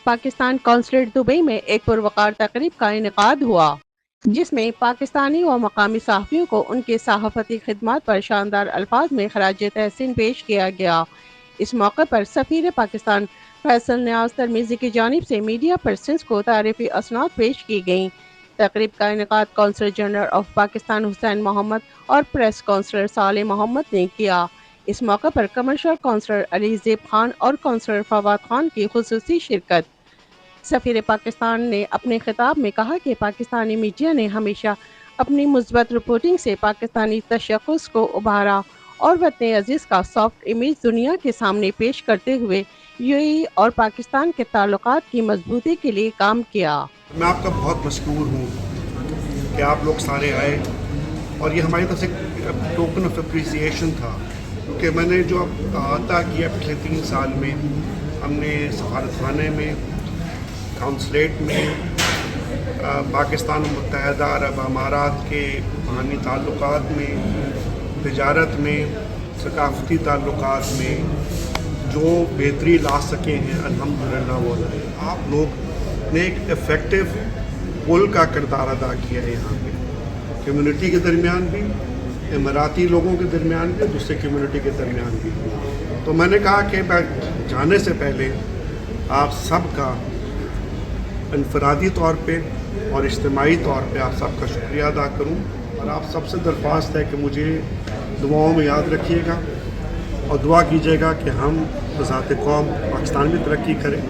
Pakistan consulate Dubai में एक पुरवकार तकरीब का इनेकाद हुआ, जिसमें पाकिस्तानी व मकामी सहाफ़ियों को उनके सहाफ़ती खिदमात पर शानदार अल्फाज में खराज तहसीन पेश किया गया। इस मौके पर सफ़ीर पाकिस्तान फैसल न्याज तरमीज़ी की जानिब से मीडिया पर्सन्स को तारीफ़ी असनाद पेश की गईं। तकरीब का इनेकाद counsellor general of Pakistan Hussain Mohammad और प्रेस कौंसलर साले मोहम्मद ने किया। इस मौके पर कमर्शियल कौंसलर अली ज़ेब खान और कौंसलर फवाद खान की खुसूसी शिरकत। सफ़ीर पाकिस्तान ने अपने खिताब में कहा कि पाकिस्तानी मीडिया ने हमेशा अपनी मुस्बत रिपोर्टिंग से पाकिस्तानी तशख़्ख़ुस को उभारा और वतन अज़ीज़ का सॉफ्ट इमेज दुनिया के सामने पेश करते हुए यूएई और पाकिस्तान के ताल्लुकात की मजबूती के लिए काम किया। मैं आपका बहुत मशकूर हूँ कि आप लोग सारे आए और ये हमारी तरफ से टोकन ऑफ अप्रिसिएशन था, क्योंकि मैंने जो अता किया पिछले 3 साल में, हमने सफारतखाने में, काउंसलेट में, पाकिस्तान मुत्तहदा अरब अमारात के बाहमी ताल्लुकात में, तिजारत में, सकाफ़ती ताल्लुकात में जो बेहतरी ला सके हैं अल्हम्दुलिल्लाह वो लाए। आप लोग ने एक इफ़ेक्टिव पुल का किरदार अदा किया है यहाँ पे, कम्युनिटी के दरमियान भी, इमराती लोगों के दरमियान भी, दूसरे कम्युनिटी के दरमियान भी। तो मैंने कहा कि मैं जाने से पहले आप सब का इनफरादी तौर पे और इज्तिमाई तौर पे आप सबका शुक्रिया अदा करूं, और आप सबसे दरख्वास्त है कि मुझे दुआओं में याद रखिएगा और दुआ कीजिएगा कि हम ज़ात कौम पाकिस्तान में तरक्की करें।